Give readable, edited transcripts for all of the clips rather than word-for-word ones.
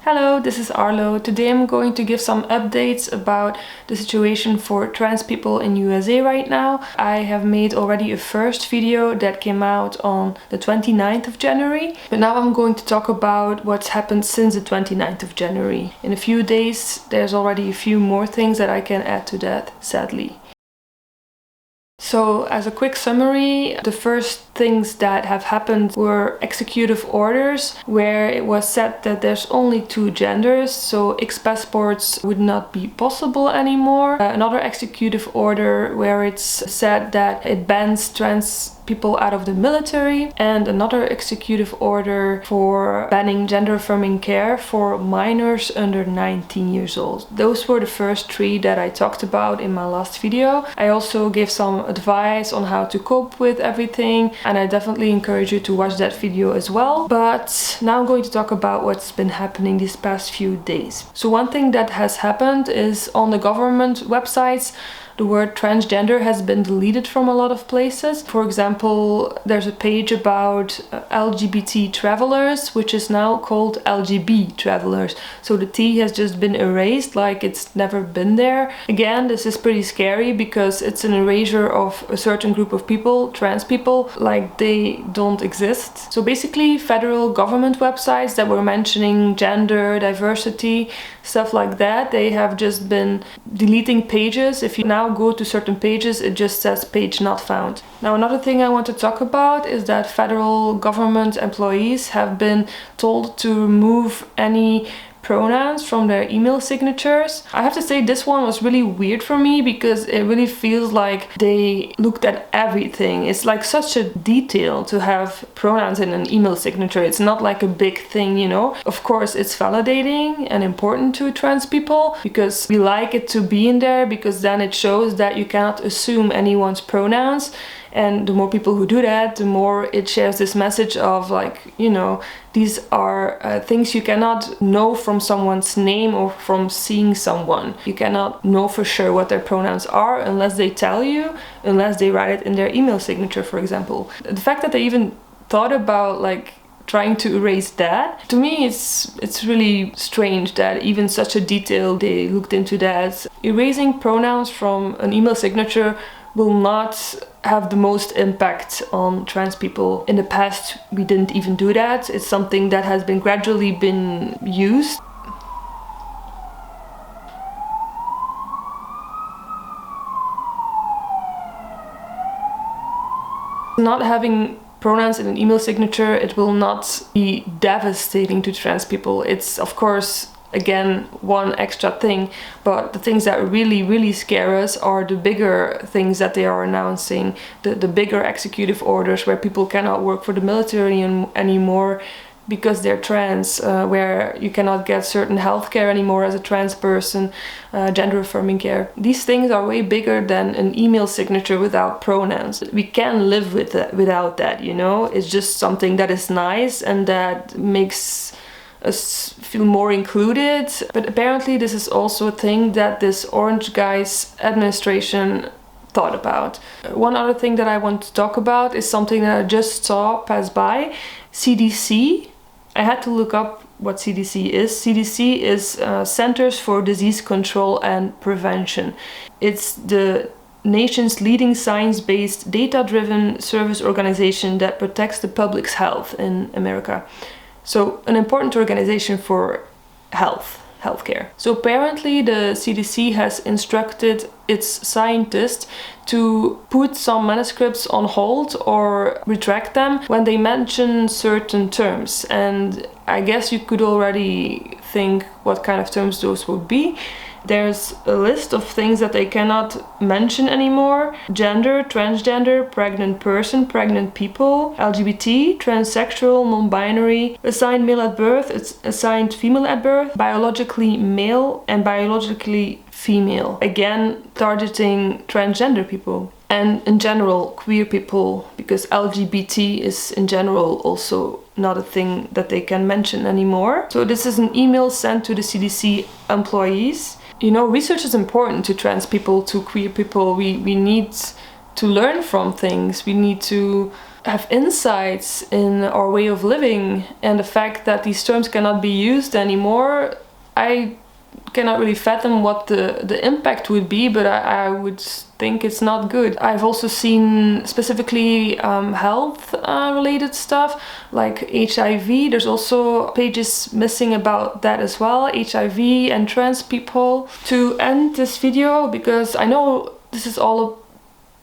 Hello, this is Arlo. Today I'm going to give some updates about the situation for trans people in USA right now. I have made already a first video that came out on the 29th of January, but now I'm going to talk about what's happened since the 29th of January. In a few days there's already a few more things that I can add to that, sadly. So, as a quick summary, the first things that have happened were executive orders where it was said that there's only two genders, so X-passports would not be possible anymore. Another executive order where it's said that it bans trans people out of the military, and another executive order for banning gender-affirming care for minors under 19 years old. Those were the first three that I talked about in my last video. I also gave some advice on how to cope with everything, and I definitely encourage you to watch that video as well. But now I'm going to talk about what's been happening these past few days. So one thing that has happened is on the government websites, the word transgender has been deleted from a lot of places. For example, there's a page about LGBT travelers, which is now called LGB travelers. So the T has just been erased, like it's never been there. Again, this is pretty scary because it's an erasure of a certain group of people, trans people, like they don't exist. So basically, federal government websites that were mentioning gender, diversity, stuff like that, they have just been deleting pages. If you now go to certain pages, it just says page not found. Now, another thing I want to talk about is that federal government employees have been told to remove any pronouns from their email signatures. I have to say this one was really weird for me because it really feels like they looked at everything. It's like such a detail to have pronouns in an email signature. It's not like a big thing, you know. Of course, it's validating and important to trans people because we like it to be in there, because then it shows that you cannot assume anyone's pronouns. And the more people who do that, the more it shares this message of, like, you know, these are things you cannot know from someone's name or from seeing someone. You cannot know for sure what their pronouns are unless they tell you, unless they write it in their email signature, for example. The fact that they even thought about, like, trying to erase that, to me it's really strange that even such a detail they looked into that. Erasing pronouns from an email signature will not have the most impact on trans people. In the past, we didn't even do that. It's something that has been gradually been used. Not having pronouns in an email signature, it will not be devastating to trans people. It's, of course, again, one extra thing, but the things that really scare us are the bigger things that they are announcing, the bigger executive orders where people cannot work for the military anymore because they're trans, where you cannot get certain healthcare anymore as a trans person, gender affirming care. These things are way bigger than an email signature without pronouns. We can live with that, without that, you know. It's just something that is nice and that makes us feel more included. But apparently this is also a thing that this orange guy's administration thought about. One other thing that I want to talk about is something that I just saw pass by. CDC. I had to look up what CDC is. CDC is Centers for Disease Control and Prevention. It's the nation's leading science-based, data-driven service organization that protects the public's health in America. So an important organization for healthcare. So apparently the CDC has instructed its scientists to put some manuscripts on hold or retract them when they mention certain terms. And I guess you could already think what kind of terms those would be. There's a list of things that they cannot mention anymore: gender, transgender, pregnant person, pregnant people, LGBT, transsexual, non-binary, assigned male at birth, assigned female at birth, biologically male, and biologically female. Again, targeting transgender people. And in general, queer people, because LGBT is in general also not a thing that they can mention anymore. So this is an email sent to the CDC employees. You know, research is important to trans people, to queer people. We need to learn from things. We need to have insights in our way of living, and the fact that these terms cannot be used anymore, I cannot really fathom what the impact would be, but I would think it's not good. I've also seen specifically health related stuff like HIV. There's also pages missing about that as well, HIV and trans people. To end this video, because I know this is all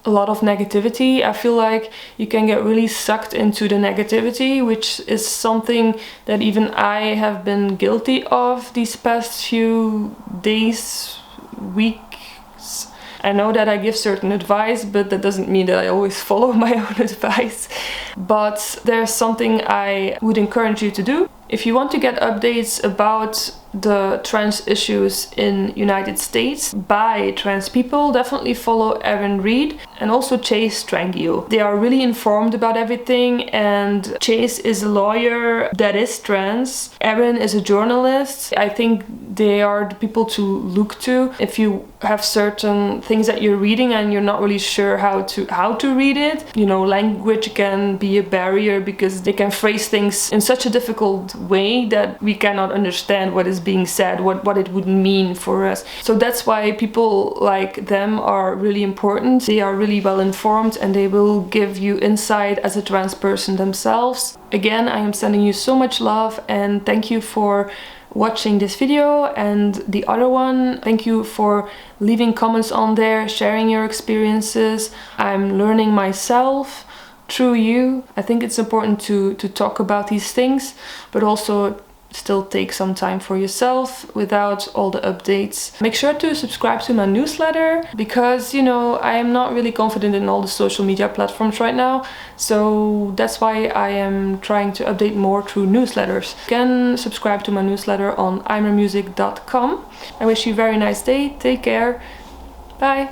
a lot of negativity, I feel like you can get really sucked into the negativity, which is something that even I have been guilty of these past few days, weeks. I know that I give certain advice, but that doesn't mean that I always follow my own advice. But there's something I would encourage you to do. If you want to get updates about the trans issues in United States by trans people, definitely follow Erin Reed and also Chase Strangio. They are really informed about everything, and Chase is a lawyer that is trans. Erin is a journalist. I think they are the people to look to if you have certain things that you're reading and you're not really sure how to read it. You know, language can be a barrier because they can phrase things in such a difficult way that we cannot understand what is being said, what it would mean for us. So that's why people like them are really important. They are really well informed and they will give you insight as a trans person themselves. Again, I am sending you so much love, and thank you for watching this video and the other one. Thank you for leaving comments on there, sharing your experiences. I'm learning myself through you. I think it's important to talk about these things, but also still take some time for yourself without all the updates. Make sure to subscribe to my newsletter, because, you know, I am not really confident in all the social media platforms right now, so that's why I am trying to update more through newsletters. You can subscribe to my newsletter on eyemèr.com. I wish you a very nice day. Take care. Bye.